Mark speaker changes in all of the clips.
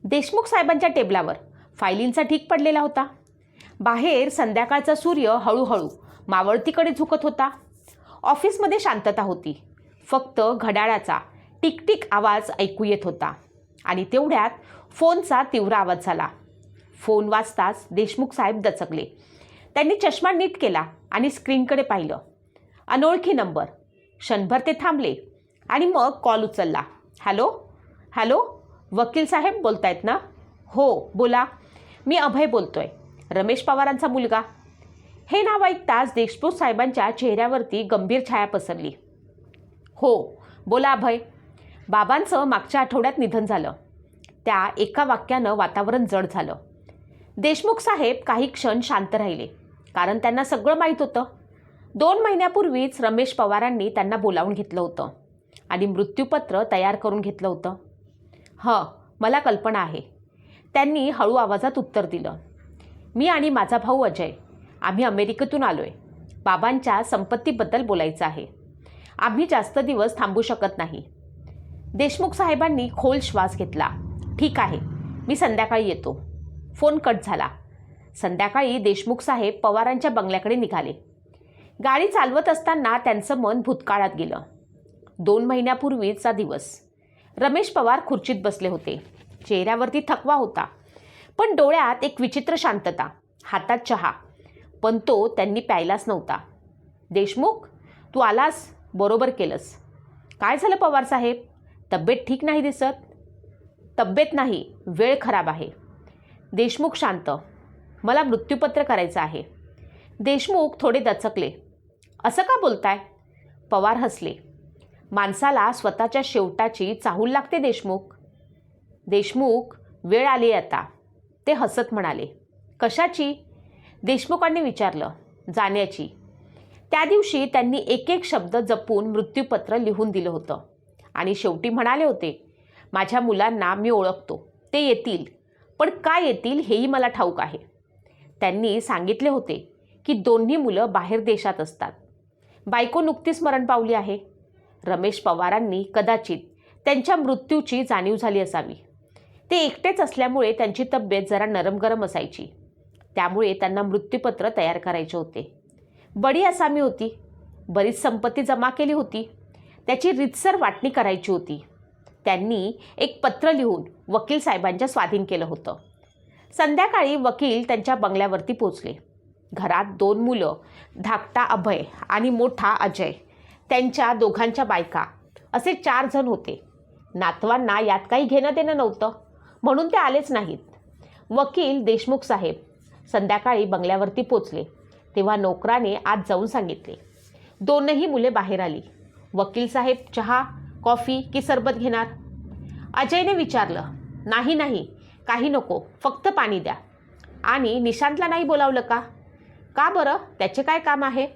Speaker 1: देशमुख साहेबांच्या टेबलावर फायलींचा ढीग पडलेला होता. बाहेर संध्याकाळचा सूर्य हळूहळू मावळतीकडे झुकत होता. ऑफिसमध्ये शांतता होती. फक्त घड्याळाचा टिकटिक आवाज ऐकू येत होता आणि तेवढ्यात फोनचा तीव्र आवाज झाला. फोन वाजताच देशमुख साहेब दचकले. त्यांनी चष्मा नीट केला आणि स्क्रीनकडे पाहिलं. अनोळखी नंबर. क्षणभर ते थांबले आणि मग कॉल उचलला. हॅलो हॅलो, वकील साहेब बोलतायत ना? हो बोला, मी अभय बोलतोय, रमेश पवारांचा मुलगा. हे नाव ऐकताच देशमुख साहेबांच्या चेहऱ्यावरती गंभीर छाया पसरली. हो बोला अभय, बाबांचं मागच्या आठवड्यात निधन झालं. त्या एका वाक्यानं वातावरण जड झालं. देशमुख साहेब काही क्षण शांत राहिले, कारण त्यांना सगळं माहीत होतं. 2 महिन्यापूर्वीच रमेश पवारांनी त्यांना बोलावून घेतलं होतं आणि मृत्यूपत्र तयार करून घेतलं होतं. मला कल्पना आहे, त्यांनी हळू आवाजात उत्तर दिलं. मी आणि माझा भाऊ अजय, आम्ही अमेरिकेतून आलो आहे. बाबांच्या संपत्तीबद्दल बोलायचं आहे. आम्ही जास्त दिवस थांबू शकत नाही. देशमुख साहेबांनी खोल श्वास घेतला. ठीक आहे, मी संध्याकाळी येतो. फोन कट झाला. संध्याकाळी देशमुख साहेब पवारांच्या बंगल्याकडे निघाले. गाडी चालवत असताना त्यांचं मन भूतकाळात गेलं. 2 महिन्यापूर्वीचा दिवस. रमेश पवार खुर्चीत बसले होते. चेहऱ्यावरती थकवा होता, पण डोळ्यात एक विचित्र शांतता. हातात चहा, पण तो त्यांनी प्यायलाच नव्हता. देशमुख, तू आलास, बरोबर केलंस. काय झालं पवार साहेब? तब्येत ठीक नाही दिसत. तब्येत नाही, वेळ खराब आहे. देशमुख शांत. मला मृत्यूपत्र करायचं आहे. देशमुख थोडे दचकले. असं का बोलताय? पवार हसले. माणसाला स्वतःच्या शेवटाची चाहूल लागते देशमुख. देशमुख, वेळ आली आता. ते हसत म्हणाले. कशाची? देशमुखांनी विचारलं. जाण्याची. त्या दिवशी त्यांनी एक एक शब्द जपून मृत्यूपत्र लिहून दिलं होतं आणि शेवटी म्हणाले होते, माझ्या मुलांना मी ओळखतो, ते येतील, पण काय येतील हेही मला ठाऊक आहे. त्यांनी सांगितले होते की दोन्ही मुलं बाहेर देशात असतात. बायको नुकतीच मरण पावली आहे. रमेश पवारांनी कदाचित त्यांच्या मृत्यूची जाणीव झाली असावी. ते एकटेच असल्यामुळे त्यांची तब्येत जरा नरम गरम असायची. त्यामुळे त्यांना मृत्यूपत्र तयार करायचे होते. बडी आसामी होती. बरीच संपत्ती जमा केली होती. त्याची रीतसर वाटणी करायची होती. त्यांनी एक पत्र लिहून वकील साहेबांच्या स्वाधीन केलं होतं. संध्याकाळी वकील त्यांच्या बंगल्यावरती पोचले. घरात 2 मुलं, धाकटा अभय आणि मोठा अजय, त्यांच्या दोघांच्या बायका, असे 4 जण होते. नातवांना यात काही घेणं देणं नव्हतं, म्हणून ते आलेच नाहीत. वकील देशमुख साहेब संध्याकाळी बंगल्यावरती पोचले तेव्हा नोकराने आत जाऊन सांगितले. 2ही मुले बाहेर आली. वकील साहेब, चहा, कॉफी की सरबत घेणार? अजयने विचारलं. नाही नाही, काही नको, फक्त पाणी द्या. आणि निशांतला नाही बोलावलं का? का बरं, त्याचे काय काम आहे?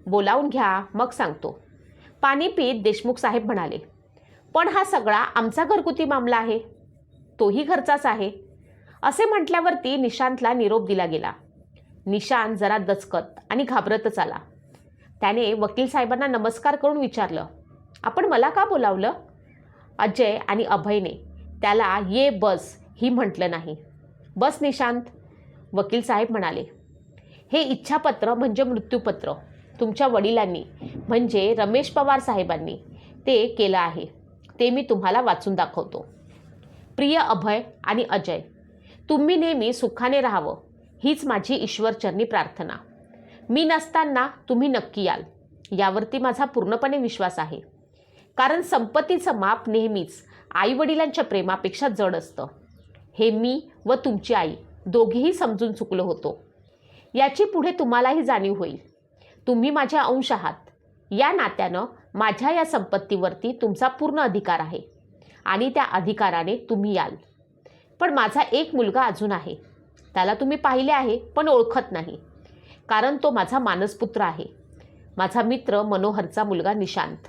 Speaker 1: बोलावून घ्या, मग सांगतो. पाणी पीत देशमुख साहेब म्हणाले. पण हा सगळा आमचा घरगुती मामला आहे. तोही घरचाच आहे. असे म्हटल्यावरती निशांतला निरोप दिला गेला. निशांत जरा दचकत आणि घाबरतच आला. त्याने वकील साहेबांना नमस्कार करून विचारलं, आपण मला का बोलावलं? अजय आणि अभयने त्याला ये बस ही म्हटलं नाही. बस निशांत, वकील साहेब म्हणाले. हे इच्छापत्र म्हणजे मृत्यूपत्र तुमच्या वडिलांनी म्हणजे रमेश पवार साहेबांनी ते केलं आहे. ते मी तुम्हाला वाचून दाखवतो. प्रिय अभय आणि अजय, तुम्ही नेहमी सुखाने राहावं हीच माझी ईश्वरचरणी प्रार्थना. मी नसताना तुम्ही नक्की याल यावरती माझा पूर्णपणे विश्वास आहे. कारण संपत्तीचं माप नेहमीच आईवडिलांच्या प्रेमापेक्षा जड असतं. हे मी व तुमची आई दोघेही समजून चुकलो होतो. याची पुढे तुम्हालाही जाणीव होईल. तुम्ही माझ्या अंश आहात. या नात्यानं माझ्या या संपत्तीवरती तुमचा पूर्ण अधिकार आहे आणि त्या अधिकाराने तुम्ही याल. पण माझा एक मुलगा अजून आहे. त्याला तुम्ही पाहिले आहे पण ओळखत नाही, कारण तो माझा मानसपुत्र आहे. माझा मित्र मनोहरचा मुलगा निशांत.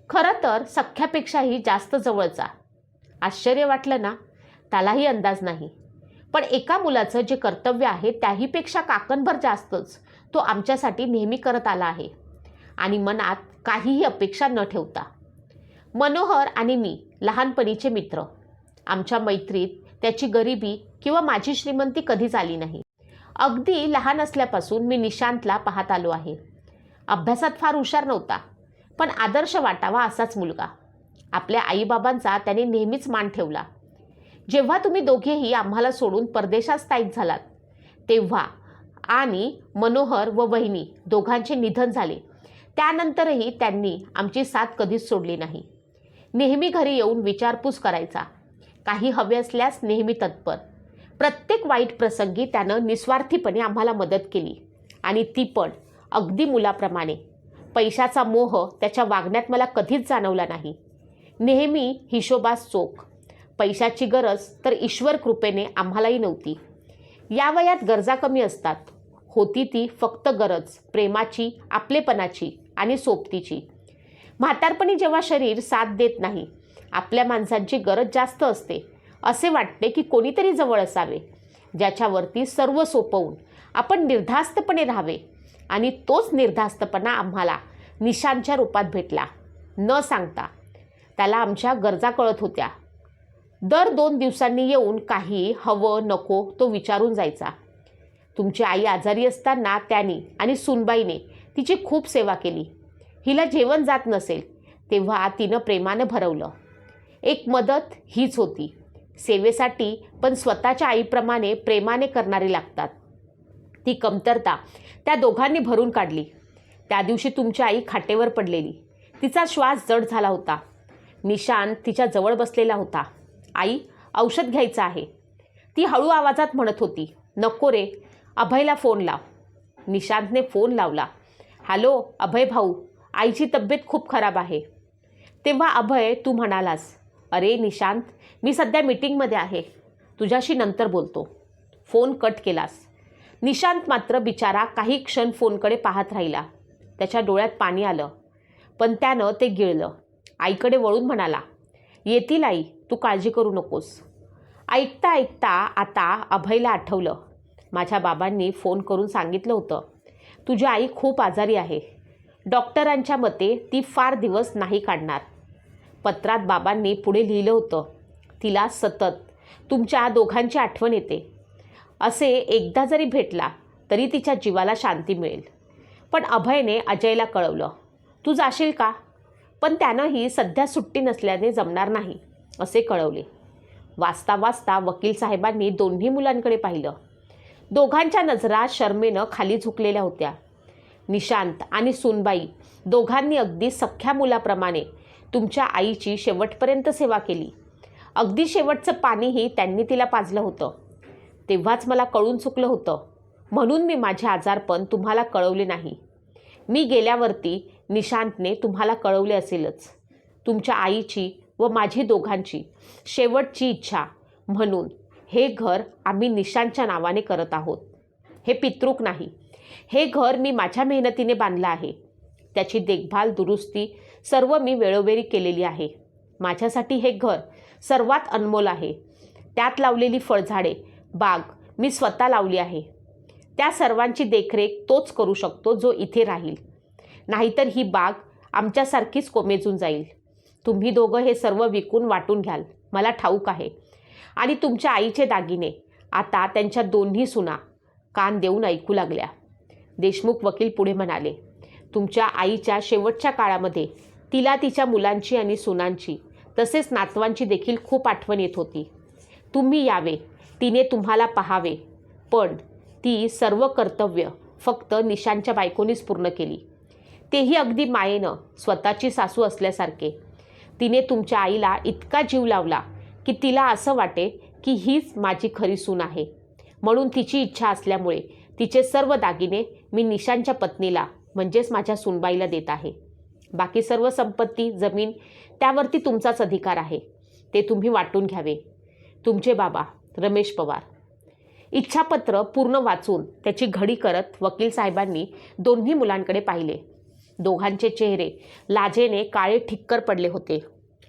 Speaker 1: खरं तर सख्यापेक्षाही जास्त जवळचा. आश्चर्य वाटलं ना? त्यालाही अंदाज नाही. पण एका मुलाचं जे कर्तव्य आहे त्याहीपेक्षा काकणभर जास्तच तो आमच्यासाठी नेहमी करत आला आहे आणि मनात काहीही अपेक्षा न ठेवता. मनोहर आणि मी लहानपणीचे मित्र. आमच्या मैत्रीत त्याची गरिबी किंवा माझी श्रीमंती कधीच आली नाही. अगदी लहान असल्यापासून मी निशांतला पाहत आलो आहे. अभ्यासात फार हुशार नव्हता, पण आदर्श वाटावा असाच मुलगा. आपल्या आईबाबांचा त्याने नेहमीच मान ठेवला. जेव्हा तुम्ही दोघेही आम्हाला सोडून परदेशात स्थायिक झालात तेव्हा आणि मनोहर व वहिनी दोघांचे निधन झाले, त्यानंतरही त्यांनी आमची साथ कधीच सोडली नाही. नेहमी घरी येऊन विचारपूस करायचा. काही हवे असल्यास नेहमी तत्पर. प्रत्येक वाईट प्रसंगी त्यानं निस्वार्थीपणे आम्हाला मदत केली आणि ती पण अगदी मुलाप्रमाणे. पैशाचा मोह त्याच्या वागण्यात मला कधीच जाणवला नाही. नेहमी हिशोबास चोख. पैशाची गरज तर ईश्वर कृपेने आम्हालाही नव्हती. या वयात गरजा कमी असतात. होती ती फक्त गरज प्रेमाची, आपलेपणाची आणि सोबतीची. म्हातारपणी जेव्हा शरीर साथ देत नाही, आपल्या माणसांची गरज जास्त असते. असे वाटते की कोणीतरी जवळ असावे, ज्याच्यावरती सर्व सोपवून आपण निर्धास्तपणे राहावे. आणि तोच निर्धास्तपणा आम्हाला निशांच्या रूपात भेटला. न सांगता त्याला आमच्या गरजा कळत होत्या. दर 2 दिवसांनी येऊन काही हवं नको तो विचारून जायचा. तुमची आई आजारी असताना त्याने आणि सुनबाईने तिची खूप सेवा केली. हिला जेवण जात नसेल तेव्हा तिनं प्रेमानं भरवलं. एक मदत हीच होती. सेवेसाठी पण स्वतःच्या आईप्रमाणे प्रेमाने करणारी लागतात. ती कमतरता त्या दोघांनी भरून काढली. त्या दिवशी तुमची आई खाटेवर पडलेली. तिचा श्वास जड झाला होता. निशांत तिच्या जवळ बसलेला होता. आई, औषध घ्यायचं आहे, ती हळू आवाजात म्हणत होती. नको रे, अभयला फोन लाव. निशांतने फोन लावला. हॅलो अभय भाऊ, आईची तब्येत खूप खराब आहे. तेव्हा अभय तू म्हणालास, अरे निशांत, मी सध्या मीटिंगमध्ये आहे, तुझ्याशी नंतर बोलतो. फोन कट केलास. निशांत मात्र बिचारा काही क्षण फोनकडे पाहत राहिला. त्याच्या डोळ्यात पाणी आलं, पण त्यानं ते गिळलं. आईकडे वळून म्हणाला, येतील आई, तू काळजी करू नकोस. ऐकता ऐकता आता अभयला आठवलं, माझ्या बाबांनी फोन करून सांगितलं होतं, तुझी आई खूप आजारी आहे. डॉक्टरांच्या मते ती फार दिवस नाही काढणार. पत्रात बाबांनी पुढे लिहिलं होतं, तिला सतत तुमच्या दोघांची आठवण येते. असे एकदा जरी भेटला तरी तिच्या जीवाला शांती मिळेल. पण अभयने अजयला कळवलं, तू जाशील का? पण त्यानंही सध्या सुट्टी नसल्याने जमणार नाही असे कळवले. वाचता वाचता वकील साहेबांनी दोन्ही मुलांकडे पाहिलं. दोघांच्या नजरा शर्मेनं खाली झुकलेल्या होत्या. निशांत आणि सुनबाई दोघांनी अगदी सख्ख्या मुलाप्रमाणे तुमच्या आईची शेवटपर्यंत सेवा केली. अगदी शेवटचं पाणीही त्यांनी तिला पाजलं होतं. तेव्हाच मला कळून चुकलं होतं, म्हणून मी माझे आजारपण तुम्हाला कळवले नाही. मी गेल्यावरती निशांतने तुम्हाला कळवले असेलच. तुमच्या आईची व माझी दोघांची शेवटची इच्छा म्हणून हे घर आम्ही निशांतच्या नावाने करत आहोत. हे पितृक नाही. हे घर मी माझ्या मेहनतीने बांधलं आहे. त्याची देखभाल दुरुस्ती सर्व मी वेळोवेळी केलेली आहे. माझ्यासाठी हे घर सर्वात अनमोल आहे. त्यात लावलेली फळझाडे, बाग मी स्वतः लावली आहे. त्या सर्वांची देखरेख तोच करू शकतो जो इथे राहील. नाहीतर ही बाग आमच्यासारखीच कोमेजून जाईल. तुम्ही दोघं हे सर्व विकून वाटून घ्याल, मला ठाऊक आहे. आणि तुमच्या आईचे दागिने आता त्यांच्या दोन्ही सुना कान देऊन ऐकू लागल्या. देशमुख वकील पुढे म्हणाले, तुमच्या आईच्या शेवटच्या काळामध्ये तिला तिच्या मुलांची आणि सुनांची तसेच नातवांची देखील खूप आठवण येत होती. तुम्ही यावे, तिने तुम्हाला पाहावे, पण ती सर्व कर्तव्य फक्त निशांतच्या बायकोनीच पूर्ण केली. तेही अगदी मायेनं, स्वतःची सासू असल्यासारखे. तिने तुमच्या आईला इतका जीव लावला की तिला असं वाटे की हीच माझी खरी सून आहे. म्हणून तिची इच्छा असल्यामुळे तिचे सर्व दागिने मी निशांतच्या पत्नीला म्हणजेच माझ्या सूनबाईला देत आहे. बाकी सर्व संपत्ती, जमीन त्यावरती तुमचाच अधिकार आहे. ते तुम्ही वाटून घ्यावे. तुमचे बाबा रमेश पवार. इच्छापत्र पूर्ण वाचून त्याची घडी करत वकील साहेबांनी दोन्ही मुलांकडे पाहिले. दोघांचे चेहरे लाजेने काळे ठिक्कर पडले होते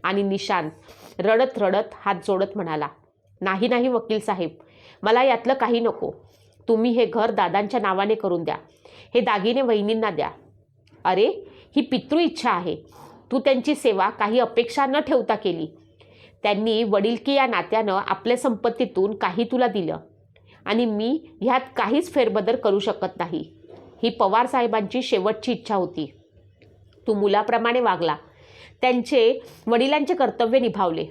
Speaker 1: आणि निशांत रडत रडत हात जोडत म्हणाला, नाही नाही वकील साहेब, मला यातलं काही नको. तुम्ही हे घर दादांच्या नावाने करून द्या. हे दागिने वहिनींना द्या. अरे, ही पितृ इच्छा आहे. तू त्यांची सेवा काही अपेक्षा न ठेवता केली. त्यांनी वडिलकी या नात्यानं आपल्या संपत्तीतून काही तुला दिलं आणि मी ह्यात काहीच फेरबदल करू शकत नाही. ही पवार साहेबांची शेवटची इच्छा होती. तू मुलाप्रमाणे वागला, त्यांचे वडिलांचे कर्तव्य निभावले.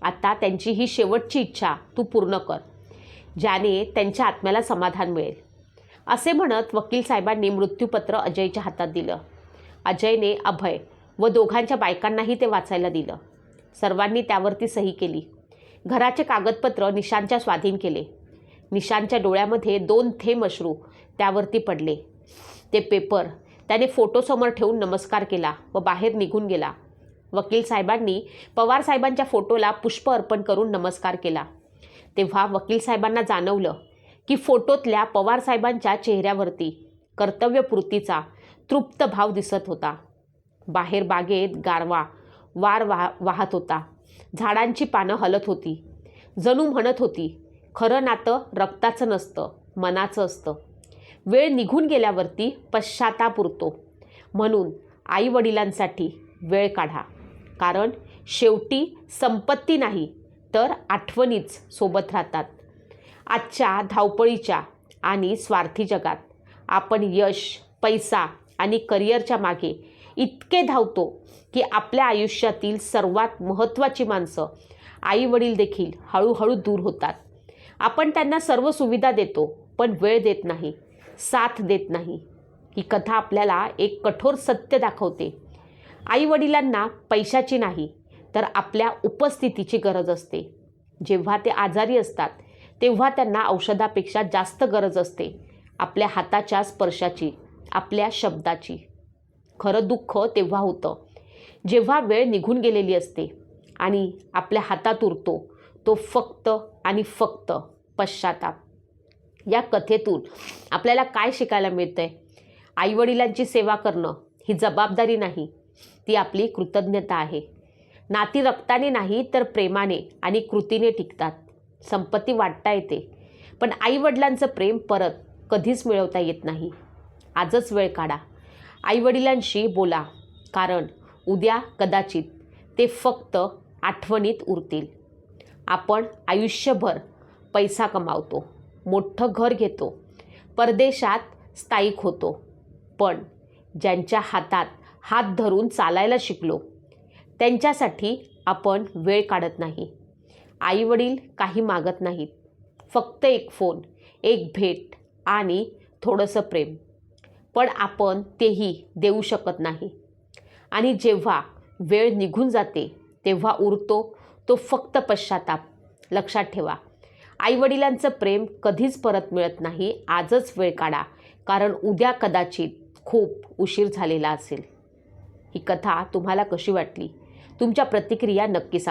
Speaker 1: आता त्यांची ही शेवटची इच्छा तू पूर्ण कर, ज्याने त्यांच्या आत्म्याला समाधान मिळेल. असे म्हणत वकील साहेबांनी मृत्यूपत्र अजयच्या हातात दिलं. अजयने अभय व दोघांच्या बायकांनाही ते वाचायला दिलं. सर्वांनी त्यावरती सही केली. घराचे कागदपत्र निशांतच्या स्वाधीन केले. निशांतच्या डोळ्यामध्ये 2 थेंब अश्रू त्यावरती पडले. ते पेपर त्याने फोटोसमोर ठेवून नमस्कार केला व बाहेर निघून गेला. वकील साहेबांनी पवार साहेबांच्या फोटोला पुष्प अर्पण करून नमस्कार केला. तेव्हा वकील साहेबांना जाणवलं की फोटोतल्या पवार साहेबांच्या चेहऱ्यावरती कर्तव्यपूर्तीचा तृप्त भाव दिसत होता. बाहेर बागेत गारवा वाहत होता. झाडांची पानं हलत होती. जणू म्हणत होती, खरं नातं रक्ताचं नसतं, मनाचं असतं. वेळ निघून गेल्यावरती पश्चाताप उरतो. म्हणून आईवडिलांसाठी वेळ काढा, कारण शेवटी संपत्ती नाही तर आठवणीच सोबत राहतात. आजच्या धावपळीच्या आणि स्वार्थी जगात आपण यश, पैसा आणि करिअरच्या मागे इतके धावतो की आपल्या आयुष्यातील सर्वात महत्त्वाची माणसं, आईवडील देखील हळूहळू दूर होतात. आपण त्यांना सर्व सुविधा देतो, पण वेळ देत नाही, साथ देत नाही. ही कथा आपल्याला एक कठोर सत्य दाखवते. आईवडिलांना पैशाची नाही तर आपल्या उपस्थितीची गरज असते. जेव्हा ते आजारी असतात तेव्हा त्यांना औषधापेक्षा जास्त गरज असते आपल्या हाताच्या स्पर्शाची, आपल्या शब्दाची. खरं दुःख तेव्हा होतं जेव्हा वेळ निघून गेलेली असते आणि आपल्या हातात उरतो तो फक्त आणि फक्त पश्चाताप. या कथेतून आपल्याला काय शिकायला मिळतंय? आईवडिलांची सेवा करणं ही जबाबदारी नाही, ती आपली कृतज्ञता आहे. नाती रक्ताने नाही तर प्रेमाने आणि कृतीने टिकतात. संपत्ती वाटता येते, पण आईवडिलांचं प्रेम परत कधीच मिळवता येत नाही. आजच वेळ काढा, आईवडिलांशी बोला, कारण उद्या कदाचित ते फक्त आठवणीत उरतील. आपण आयुष्यभर पैसा कमावतो, मोठं घर घेतो, परदेशात स्थायिक होतो, पण ज्यांच्या हातात हात धरून चालायला शिकलो त्यांच्यासाठी आपण वेळ काढत नाही. आईवडील काही मागत नाहीत, फक्त एक फोन, एक भेट आणि थोडंसं प्रेम, पण आपण तेही देऊ शकत नाही. आणि जेव्हा वेळ निघून जाते तेव्हा उरतो तो फक्त पश्चाताप. लक्षात ठेवा, आईवडिलांचं प्रेम कधीच परत मिळत नाही. आजच वेळ काढा, कारण उद्या कदाचित खूप उशीर झालेला असेल. ही कथा तुम्हाला कशी वाटली? तुमच्या प्रतिक्रिया नक्की सांगा.